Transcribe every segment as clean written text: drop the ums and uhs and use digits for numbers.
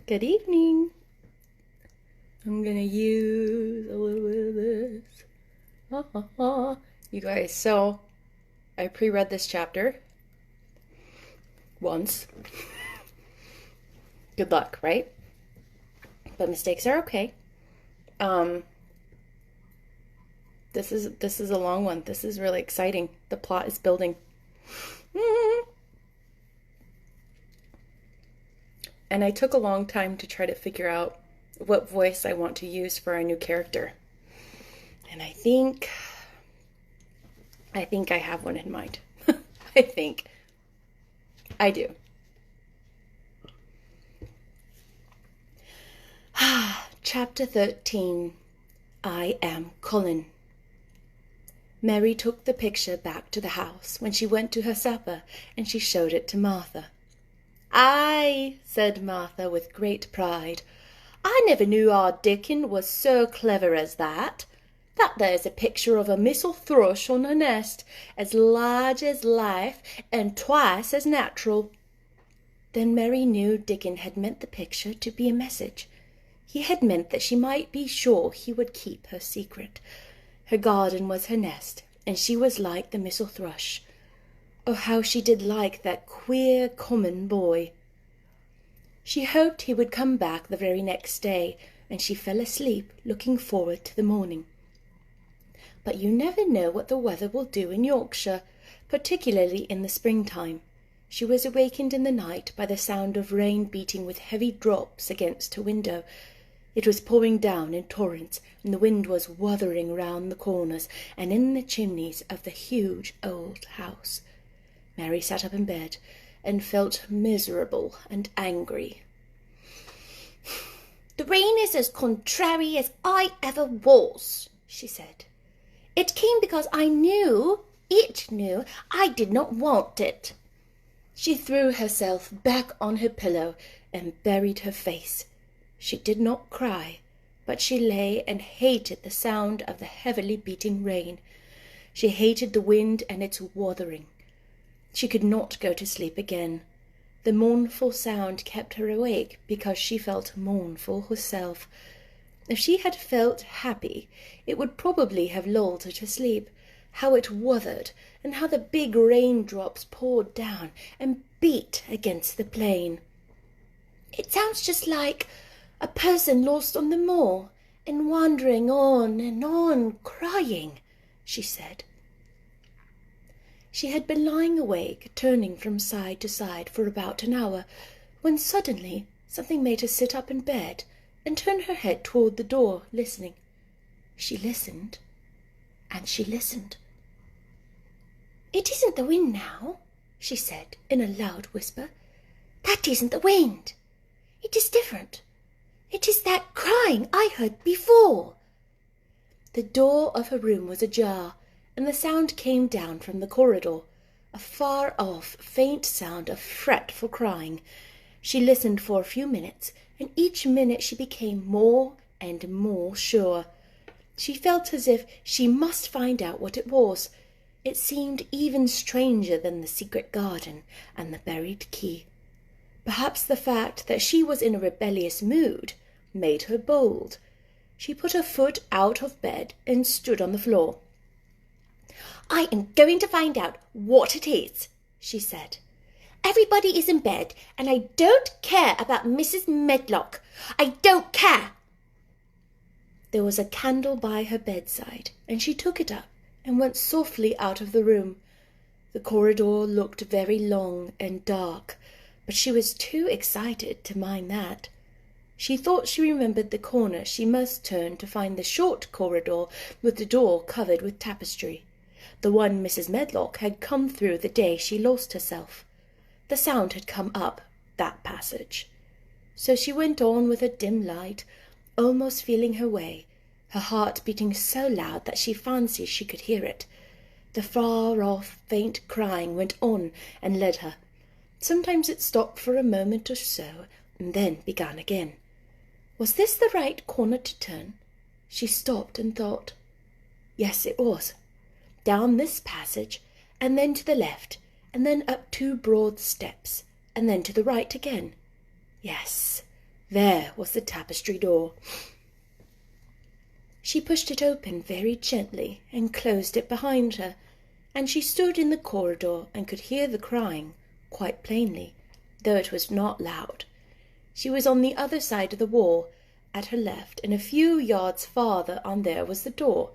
Good evening. I'm gonna use a little bit of this. You guys, so I pre-read this chapter once. Good luck, right? But mistakes are okay. This is a long one. This is really exciting. The plot is building. And I took a long time to try to figure out what voice I want to use for our new character. And I think I have one in mind. I think. I do. Chapter 13. I am Colin. Mary took the picture back to the house when she went to her supper, and she showed it to Martha. "Aye," said Martha with great pride. "I never knew our Dickon was so clever as that. That there's a picture of a missel thrush on her nest, as large as life and twice as natural." Then Mary knew Dickon had meant the picture to be a message. He had meant that she might be sure he would keep her secret. Her garden was her nest, and she was like the missel thrush. Oh, how she did like that queer, common boy. She hoped he would come back the very next day, and she fell asleep, looking forward to the morning. But you never know what the weather will do in Yorkshire, particularly in the springtime. She was awakened in the night by the sound of rain beating with heavy drops against her window. It was pouring down in torrents, and the wind was wuthering round the corners and in the chimneys of the huge old house. Mary sat up in bed and felt miserable and angry. "The rain is as contrary as I ever was," she said. "It came because it knew I did not want it." She threw herself back on her pillow and buried her face. She did not cry, but she lay and hated the sound of the heavily beating rain. She hated the wind and its wuthering. She could not go to sleep again. The mournful sound kept her awake because she felt mournful herself. If she had felt happy, it would probably have lulled her to sleep. How it wuthered, and how the big raindrops poured down and beat against the plain. "It sounds just like a person lost on the moor and wandering on, crying," she said. She had been lying awake, turning from side to side for about an hour, when suddenly something made her sit up in bed and turn her head toward the door, listening. She listened, and she listened. "It isn't the wind now," she said in a loud whisper. "That isn't the wind. It is different. It is that crying I heard before." The door of her room was ajar, and the sound came down from the corridor, a far-off, faint sound of fretful crying. She listened for a few minutes, and each minute she became more and more sure. She felt as if she must find out what it was. It seemed even stranger than the secret garden and the buried key. Perhaps the fact that she was in a rebellious mood made her bold. She put her foot out of bed and stood on the floor. "I am going to find out what it is," she said. "Everybody is in bed, and I don't care about Mrs. Medlock. I don't care." There was a candle by her bedside, and she took it up and went softly out of the room. The corridor looked very long and dark, but she was too excited to mind that. She thought she remembered the corner she must turn to find the short corridor with the door covered with tapestry, the one Mrs. Medlock had come through the day she lost herself. The sound had come up that passage. So she went on with a dim light, almost feeling her way, her heart beating so loud that she fancied she could hear it. The far-off, faint crying went on and led her. Sometimes it stopped for a moment or so, and then began again. Was this the right corner to turn? She stopped and thought. Yes, it was. Down this passage, and then to the left, and then up 2 broad steps, and then to the right again. Yes, There was the tapestry door. She pushed it open very gently and closed it behind her, and she stood in the corridor and could hear the crying quite plainly, though it was not loud. She was on the other side of the wall, at her left, and a few yards farther on there was the door.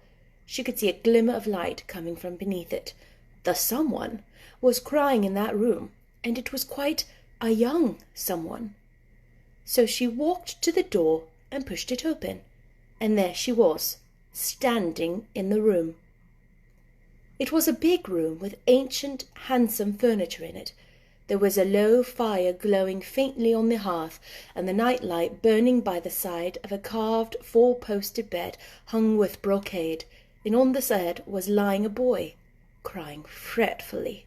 She could see a glimmer of light coming from beneath it. The someone was crying in that room, and it was quite a young someone. So she walked to the door and pushed it open, and there she was, standing in the room. It was a big room with ancient, handsome furniture in it. There was a low fire glowing faintly on the hearth, and the night-light burning by the side of a carved four-posted bed hung with brocade, and on the bed was lying a boy, crying fretfully.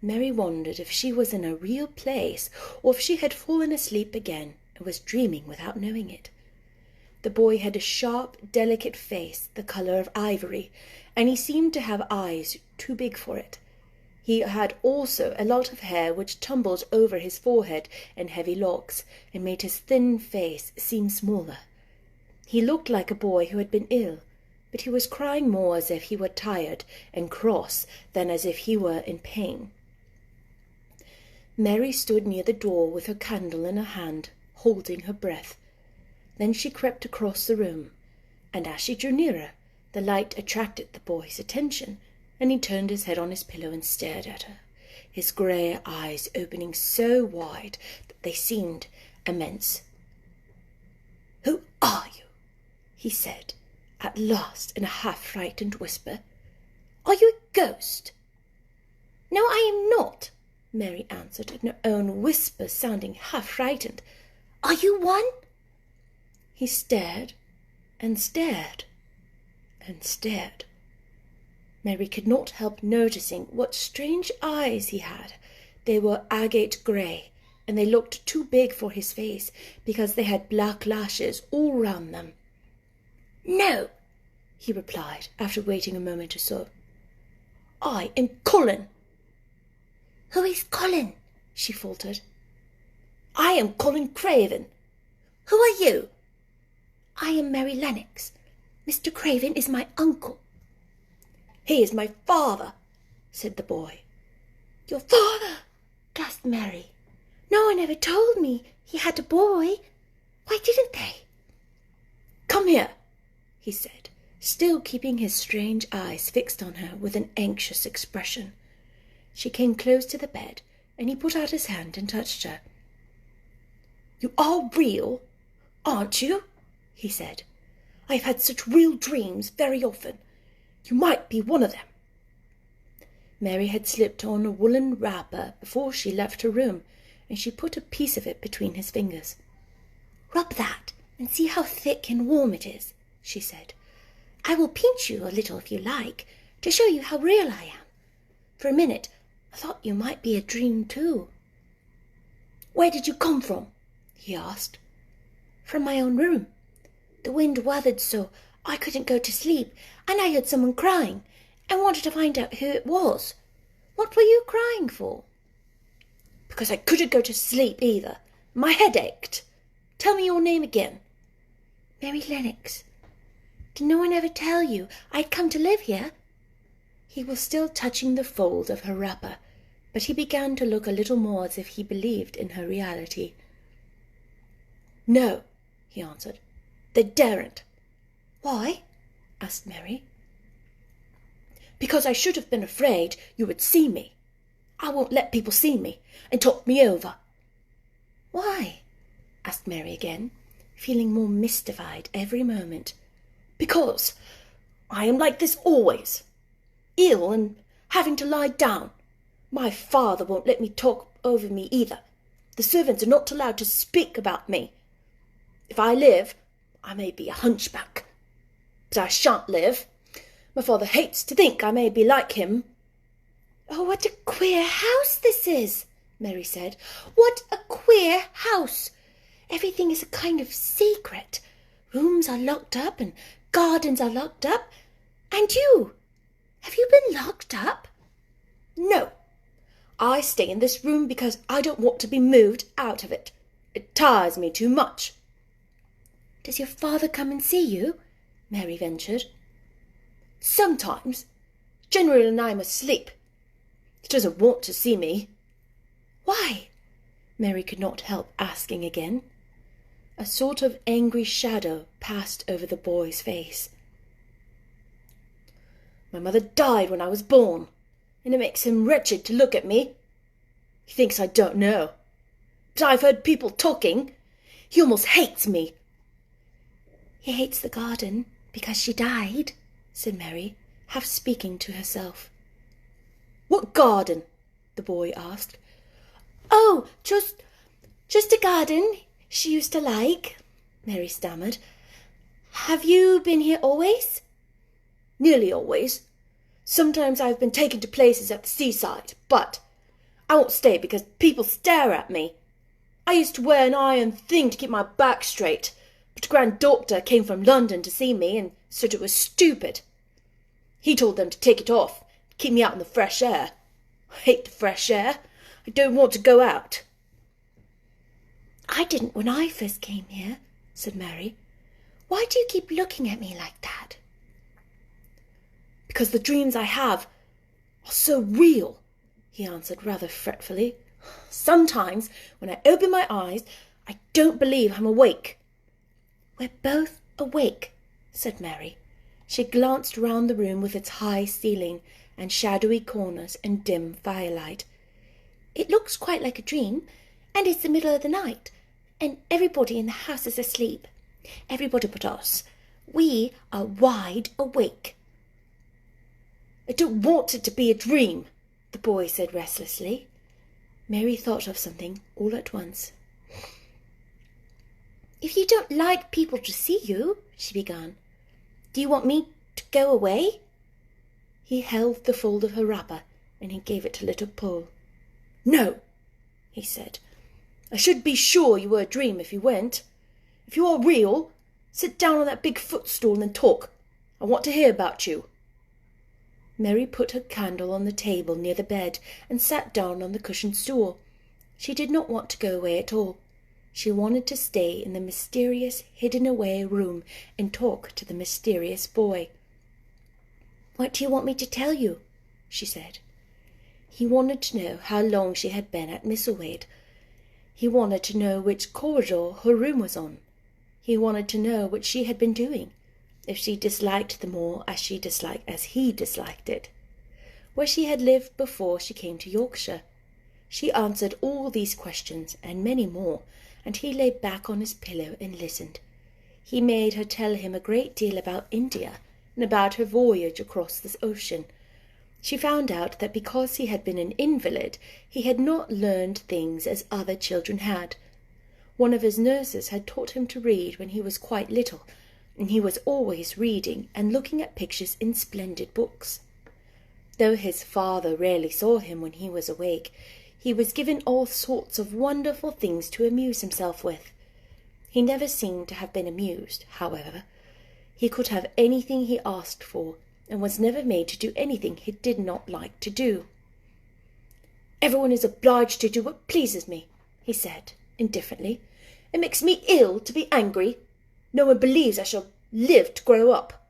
Mary wondered if she was in a real place, or if she had fallen asleep again and was dreaming without knowing it. The boy had a sharp, delicate face, the colour of ivory, and he seemed to have eyes too big for it. He had also a lot of hair which tumbled over his forehead in heavy locks, and made his thin face seem smaller. He looked like a boy who had been ill, but he was crying more as if he were tired and cross than as if he were in pain. Mary stood near the door with her candle in her hand, holding her breath. Then she crept across the room, and as she drew nearer, the light attracted the boy's attention, and he turned his head on his pillow and stared at her, his grey eyes opening so wide that they seemed immense. "Who are you?" he said, at last in a half-frightened whisper. "Are you a ghost?" "No, I am not," Mary answered in her own whisper, sounding half-frightened. "Are you one?" He stared and stared and stared. Mary could not help noticing what strange eyes he had. They were agate grey, and they looked too big for his face because they had black lashes all round them. "No," he replied, after waiting a moment or so. "I am Colin." "Who is Colin?" she faltered. "I am Colin Craven. Who are you?" "I am Mary Lennox. Mr. Craven is my uncle." "He is my father," said the boy. "Your father?" gasped Mary. "No one ever told me he had a boy. Why didn't they?" "Come here," he said, still keeping his strange eyes fixed on her with an anxious expression. She came close to the bed, and he put out his hand and touched her. "You are real, aren't you?" he said. "I have had such real dreams very often. You might be one of them." Mary had slipped on a woolen wrapper before she left her room, and she put a piece of it between his fingers. "Rub that and see how thick and warm it is," she said. "I will pinch you a little if you like, to show you how real I am. For a minute I thought you might be a dream too." "Where did you come from?" he asked. "From my own room. The wind weathered so I couldn't go to sleep, and I heard someone crying, and wanted to find out who it was. What were you crying for?" "Because I couldn't go to sleep either. My head ached. Tell me your name again." "Mary Lennox. Did no one ever tell you I'd come to live here?" He was still touching the fold of her wrapper, but he began to look a little more as if he believed in her reality. "No," he answered. "They daren't." "Why?" asked Mary. "Because I should have been afraid you would see me. I won't let people see me and talk me over." "Why?" asked Mary again, feeling more mystified every moment. "Because I am like this always. Ill and having to lie down. My father won't let me talk over me either. The servants are not allowed to speak about me. If I live, I may be a hunchback. But I shan't live. My father hates to think I may be like him." "Oh, what a queer house this is," Mary said. "What a queer house. Everything is a kind of secret. Rooms are locked up and gardens are locked up. And you, have you been locked up?" "No. I stay in this room because I don't want to be moved out of it. It tires me too much." "Does your father come and see you?" Mary ventured. "Sometimes. Generally when I'm asleep. He doesn't want to see me." "Why?" Mary could not help asking again. A sort of angry shadow passed over the boy's face. "My mother died when I was born, and it makes him wretched to look at me. He thinks I don't know. But I've heard people talking. He almost hates me." "He hates the garden because she died," said Mary, half speaking to herself. "What garden?" the boy asked. "Oh, just a garden she used to like," Mary stammered. "Have you been here always?" "Nearly always. Sometimes I've been taken to places at the seaside, but I won't stay because people stare at me. I used to wear an iron thing to keep my back straight, but a grand doctor came from London to see me and said it was stupid. He told them to take it off, to keep me out in the fresh air. I hate the fresh air. I don't want to go out." "I didn't when I first came here," said Mary. "Why do you keep looking at me like that?" "Because the dreams I have are so real," he answered rather fretfully. "Sometimes when I open my eyes, I don't believe I'm awake." "We're both awake," said Mary. She glanced round the room with its high ceiling and shadowy corners and dim firelight. "It looks quite like a dream, and it's the middle of the night, and everybody in the house is asleep. Everybody but us. We are wide awake." "I don't want it to be a dream," the boy said restlessly. Mary thought of something all at once. "If you don't like people to see you," she began, "do you want me to go away?" He held the fold of her wrapper and he gave it a little pull. "No," he said. "I should be sure you were a dream if you went. If you are real, sit down on that big footstool and talk. I want to hear about you." Mary put her candle on the table near the bed and sat down on the cushioned stool. She did not want to go away at all. She wanted to stay in the mysterious, hidden-away room and talk to the mysterious boy. "What do you want me to tell you?" she said. He wanted to know how long she had been at Misselthwaite. He wanted to know which corridor her room was on. He wanted to know what she had been doing, if she disliked the moor as he disliked it, where she had lived before she came to Yorkshire. She answered all these questions and many more, and he lay back on his pillow and listened. He made her tell him a great deal about India and about her voyage across this ocean. She found out that because he had been an invalid, he had not learned things as other children had. One of his nurses had taught him to read when he was quite little, and he was always reading and looking at pictures in splendid books. Though his father rarely saw him when he was awake, he was given all sorts of wonderful things to amuse himself with. He never seemed to have been amused, however. He could have anything he asked for, and was never made to do anything he did not like to do. "Everyone is obliged to do what pleases me," he said, indifferently. "It makes me ill to be angry. No one believes I shall live to grow up."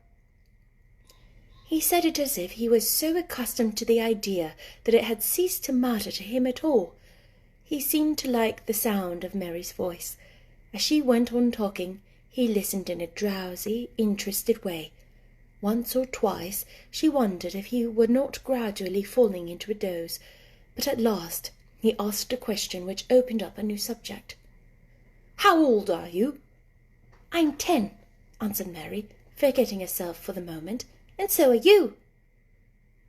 He said it as if he was so accustomed to the idea that it had ceased to matter to him at all. He seemed to like the sound of Mary's voice. As she went on talking, he listened in a drowsy, interested way. Once or twice she wondered if he were not gradually falling into a doze, but at last he asked a question which opened up a new subject. "How old are you?" "I'm 10, answered Mary, forgetting herself for the moment. "And so are you."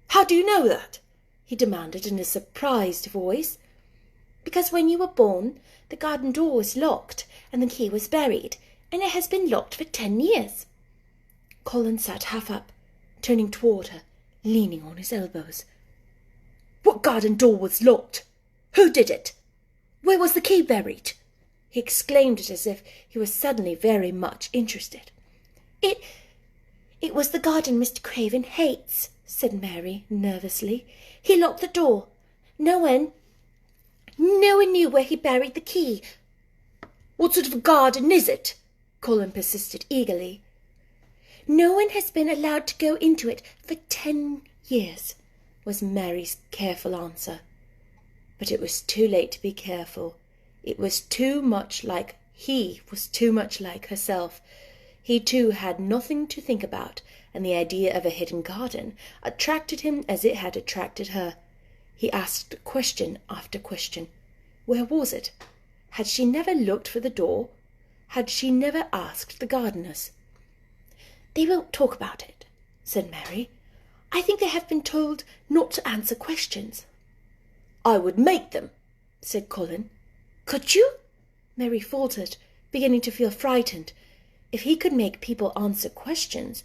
"How do you know that?" he demanded in a surprised voice. "Because when you were born, the garden door was locked and the key was buried, and it has been locked for 10 years. Colin sat half up, turning toward her, leaning on his elbows. "What garden door was locked? Who did it? Where was the key buried?" He exclaimed it as if he was suddenly very much interested. It was the garden Mr. Craven hates," said Mary nervously. "He locked the door. No one knew where he buried the key." What sort of a garden is it?" Colin persisted eagerly. "No one has been allowed to go into it for 10 years, was Mary's careful answer. But it was too late to be careful. He was too much like herself. He too had nothing to think about, and the idea of a hidden garden attracted him as it had attracted her. He asked question after question. Where was it? Had she never looked for the door? Had she never asked the gardeners? "They won't talk about it," said Mary. "I think they have been told not to answer questions." "I would make them," said Colin. "Could you?" Mary faltered, beginning to feel frightened. If he could make people answer questions,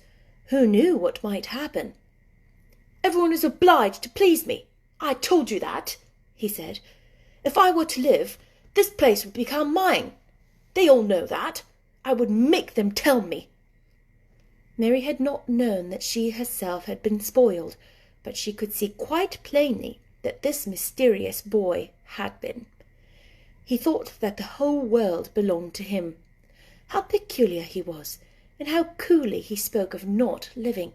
who knew what might happen? "Everyone is obliged to please me. I told you that," he said. "If I were to live, this place would become mine. They all know that. I would make them tell me." Mary had not known that she herself had been spoiled, but she could see quite plainly that this mysterious boy had been. He thought that the whole world belonged to him. How peculiar he was, and how coolly he spoke of not living.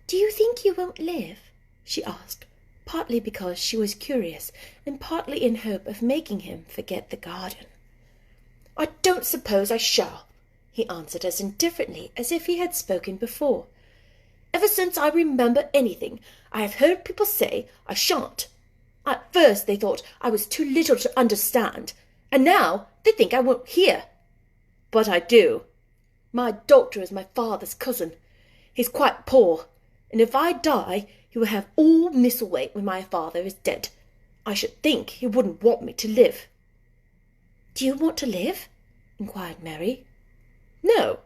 "Do you think you won't live?" she asked, partly because she was curious, and partly in hope of making him forget the garden. "I don't suppose I shall," he answered as indifferently as if he had spoken before. "Ever since I remember anything, I have heard people say I shan't. At first they thought I was too little to understand, and now they think I won't hear. But I do. My doctor is my father's cousin. He's quite poor, and if I die, he will have all Misselthwaite when my father is dead. I should think he wouldn't want me to live." "Do you want to live?" inquired Mary. "No,"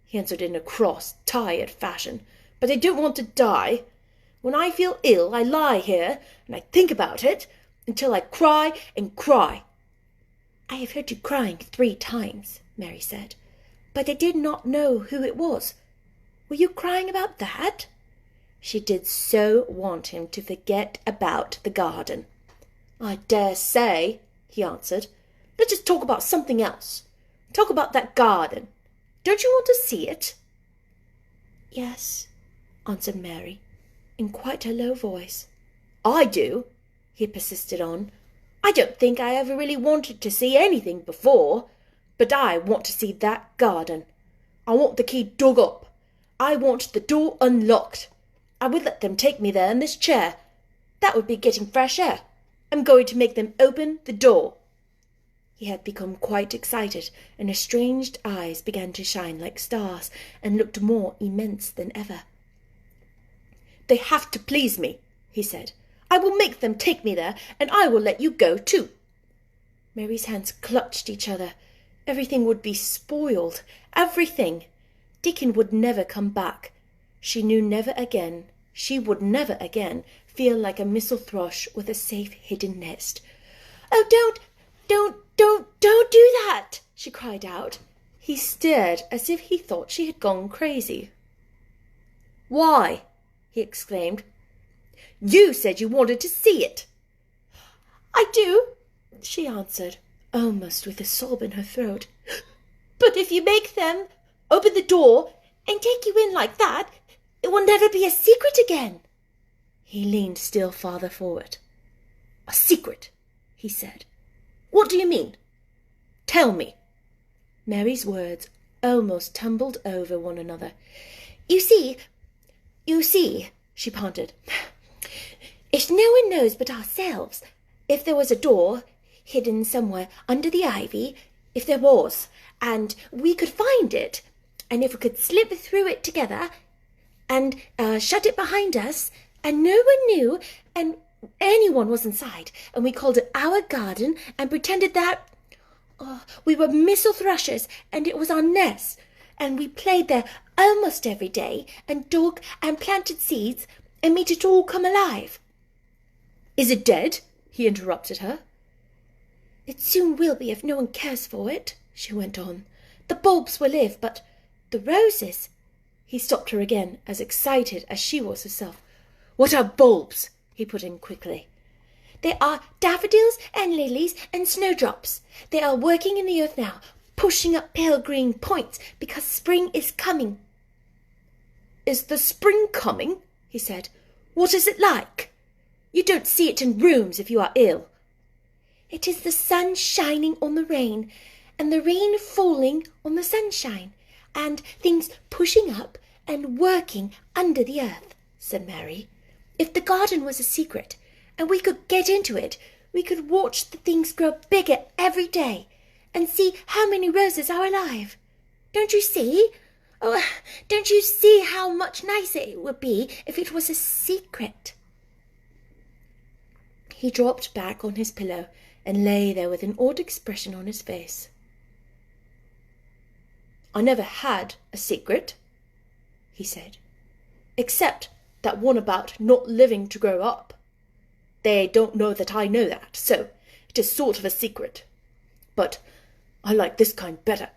he answered in a cross, tired fashion, "but I don't want to die. When I feel ill, I lie here, and I think about it, until I cry and cry." "I have heard you crying 3 times, Mary said, "but I did not know who it was. Were you crying about that?" She did so want him to forget about the garden. "I dare say," he answered. "Let's just talk about something else. Talk about that garden. Don't you want to see it?" "Yes," answered Mary, in quite a low voice. "I do," he persisted on. "I don't think I ever really wanted to see anything before, but I want to see that garden. I want the key dug up. I want the door unlocked. I would let them take me there in this chair. That would be getting fresh air. I'm going to make them open the door." He had become quite excited, and his strange eyes began to shine like stars, and looked more immense than ever. "They have to please me," he said. "I will make them take me there, and I will let you go too." Mary's hands clutched each other. Everything would be spoiled. Everything. Dickon would never come back. She would never again feel like a missel thrush with a safe hidden nest. "Oh, don't do that!" she cried out. He stared as if he thought she had gone crazy. "Why?" he exclaimed. "You said you wanted to see it." "I do," she answered, almost with a sob in her throat. "But if you make them open the door and take you in like that, it will never be a secret again." He leaned still farther forward. "A secret," he said. "What do you mean? Tell me." Mary's words almost tumbled over one another. You see, she panted. "If no one knows but ourselves, if there was a door hidden somewhere under the ivy, if there was, and we could find it, and if we could slip through it together, and shut it behind us, and no one knew, and anyone was inside, and we called it our garden, and pretended that we were missel thrushes, and it was our nest, and we played there almost every day, and dug and planted seeds, and made it all come alive." "Is it dead?" he interrupted her. "It soon will be if no one cares for it," she went on. "The bulbs will live, but the roses—" He stopped her again, as excited as she was herself. "What are bulbs?" he put in quickly. There are daffodils and lilies and snowdrops. They are working in the earth now, pushing up pale green points because spring is coming." "Is the spring coming?" he said. "What is it like? You don't see it in rooms if you are ill." "It is the sun shining on the rain, and the rain falling on the sunshine, and things pushing up and working under the earth," said Mary. "If the garden was a secret, and we could get into it, we could watch the things grow bigger every day, and see how many roses are alive. Don't you see? Oh, don't you see how much nicer it would be if it was a secret?" He dropped back on his pillow and lay there with an odd expression on his face. "I never had a secret," he said, "except that one about not living to grow up. They don't know that I know that, so it is sort of a secret. But I like this kind better."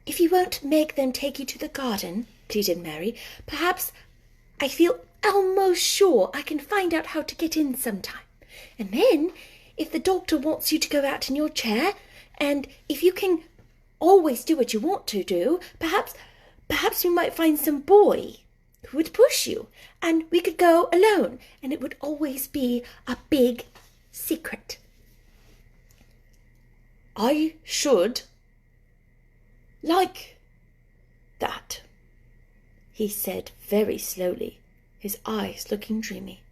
"If you won't make them take you to the garden," pleaded Mary, "perhaps I feel almost sure I can find out how to get in sometime. And then, if the doctor wants you to go out in your chair, and if you can always do what you want to do, perhaps we might find some boy who would push you, and we could go alone, and it would always be a big secret." "I should like that," he said very slowly, his eyes looking dreamy.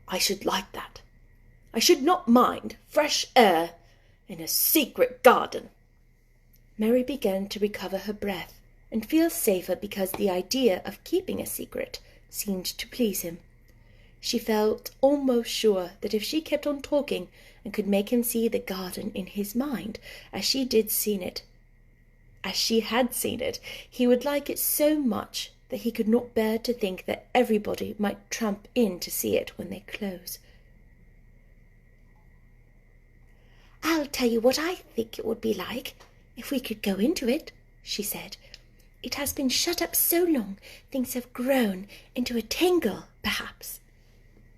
"I should like that. I should not mind fresh air in a secret garden." Mary began to recover her breath and feel safer because the idea of keeping a secret seemed to please him. She felt almost sure that if she kept on talking and could make him see the garden in his mind as she had seen it, he would like it so much that he could not bear to think that everybody might tramp in to see it when they close. "I'll tell you what I think it would be like if we could go into it," she said. "It has been shut up so long, things have grown into a tangle, perhaps."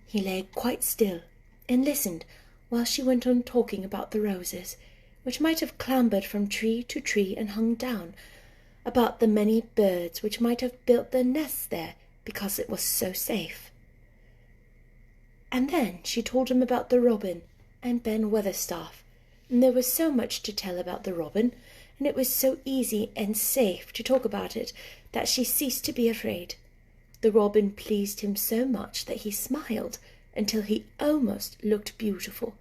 He lay quite still and listened while she went on talking about the roses, which might have clambered from tree to tree and hung down, about the many birds which might have built their nests there because it was so safe. And then she told him about the robin and Ben Weatherstaff, and there was so much to tell about the robin, and it was so easy and safe to talk about it that she ceased to be afraid. The robin pleased him so much that he smiled until he almost looked beautiful,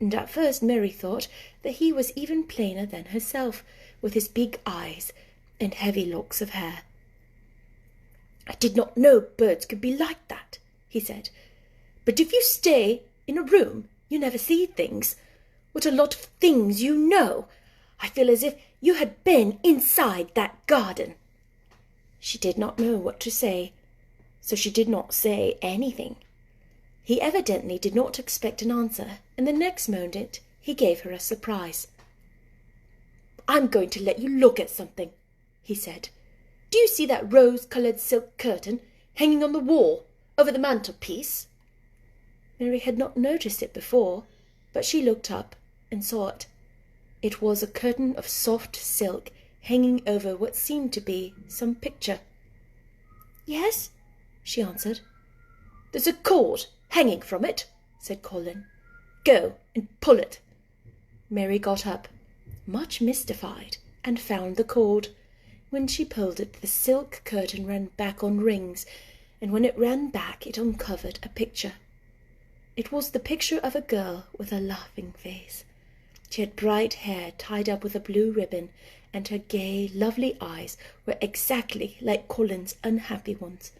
and at first Mary thought that he was even plainer than herself, with his big eyes and heavy locks of hair. "I did not know birds could be like that," he said. "But if you stay in a room, you never see things. What a lot of things you know! I feel as if you had been inside that garden." She did not know what to say, so she did not say anything. He evidently did not expect an answer, and the next moment he gave her a surprise. "I'm going to let you look at something," he said. "Do you see that rose-coloured silk curtain hanging on the wall over the mantelpiece?" Mary had not noticed it before, but she looked up and saw it. It was a curtain of soft silk hanging over what seemed to be some picture. "Yes," she answered. "There's a cord hanging from it," said Colin. "Go and pull it." Mary got up, much mystified, and found the cord. When she pulled it, the silk curtain ran back on rings, and when it ran back, it uncovered a picture. It was the picture of a girl with a laughing face. She had bright hair tied up with a blue ribbon, and her gay, lovely eyes were exactly like Colin's unhappy ones,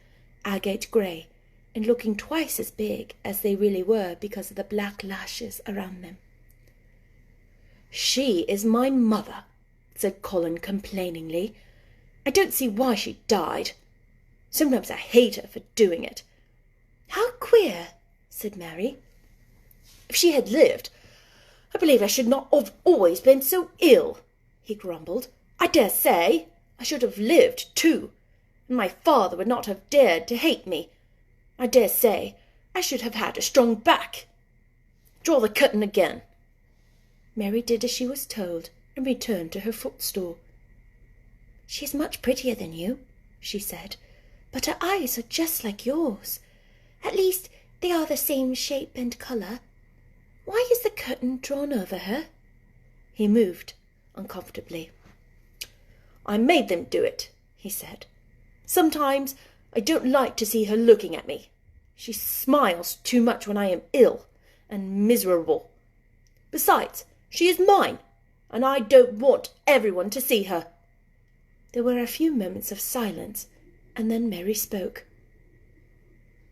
agate grey, and looking twice as big as they really were because of the black lashes around them. "She is my mother," said Colin complainingly. "I don't see why she died. Sometimes I hate her for doing it." "How queer," said Mary. "If she had lived, I believe I should not have always been so ill," he grumbled. "I dare say I should have lived too, and my father would not have dared to hate me. I dare say I should have had a strong back. Draw the curtain again." Mary did as she was told and returned to her footstool. "She is much prettier than you," she said, "but her eyes are just like yours. At least, they are the same shape and colour. Why is the curtain drawn over her?" He moved uncomfortably. "I made them do it," he said. "Sometimes I don't like to see her looking at me. She smiles too much when I am ill and miserable. Besides, she is mine, and I don't want everyone to see her." There were a few moments of silence, and then Mary spoke.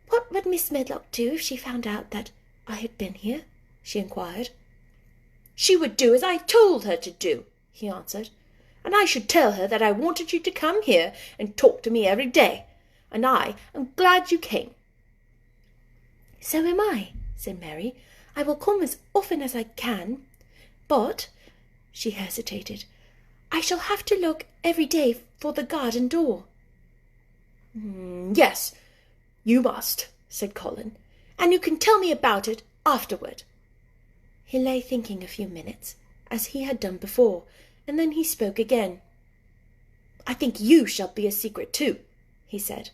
"What would Miss Medlock do if she found out that I had been here?" she inquired. "She would do as I told her to do," he answered. "And I should tell her that I wanted you to come here and talk to me every day, and I am glad you came." "So am I," said Mary. "I will come as often as I can. But," she hesitated, "I shall have to look every day for the garden door." "Yes, you must," said Colin, "and you can tell me about it afterward." He lay thinking a few minutes, as he had done before, and then he spoke again. "I think you shall be a secret too," he said.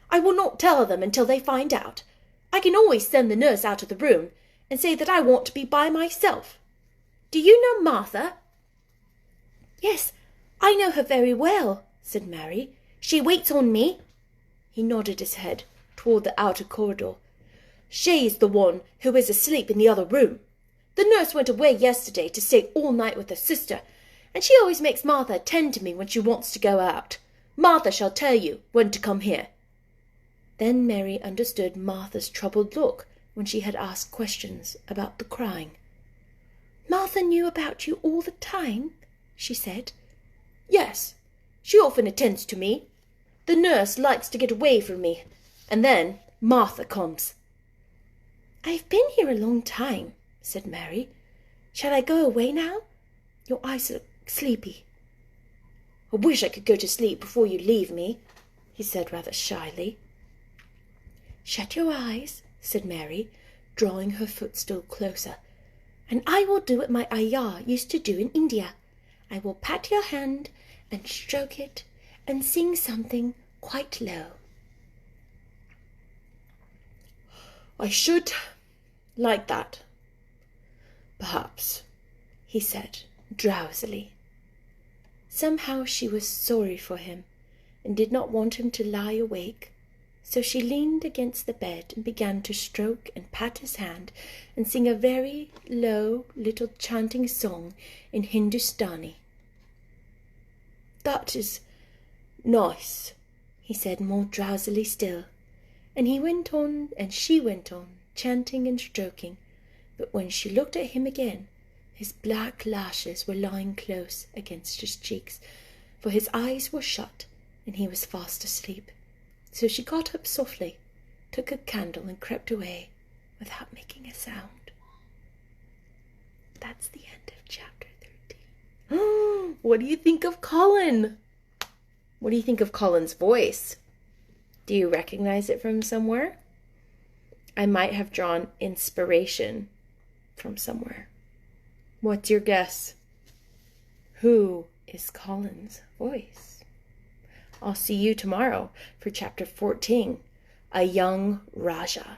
"I will not tell them until they find out. I can always send the nurse out of the room and say that I want to be by myself. Do you know Martha?" "Yes, I know her very well," said Mary. "She waits on me." He nodded his head toward the outer corridor. "She is the one who is asleep in the other room. The nurse went away yesterday to stay all night with her sister, and she always makes Martha attend to me when she wants to go out. Martha shall tell you when to come here." Then Mary understood Martha's troubled look when she had asked questions about the crying. "Martha knew about you all the time?" she said. "Yes, she often attends to me. The nurse likes to get away from me, and then Martha comes." "I've been here a long time," said Mary. "Shall I go away now? Your eyes look sleepy." "I wish I could go to sleep before you leave me," he said rather shyly. "Shut your eyes," said Mary, drawing her footstool closer, "and I will do what my ayah used to do in India. I will pat your hand and stroke it and sing something quite low." "I should like that, perhaps," he said drowsily. Somehow she was sorry for him and did not want him to lie awake, so she leaned against the bed and began to stroke and pat his hand and sing a very low little chanting song in Hindustani. "That is nice," he said more drowsily still, and he went on and she went on, chanting and stroking, but when she looked at him again, his black lashes were lying close against his cheeks, for his eyes were shut and he was fast asleep. So she got up softly, took a candle and crept away without making a sound. That's the end of chapter 13. What do you think of Colin? What do you think of Colin's voice? Do you recognize it from somewhere? I might have drawn inspiration from somewhere. What's your guess? Who is Colin's voice? I'll see you tomorrow for chapter 14, A Young Raja.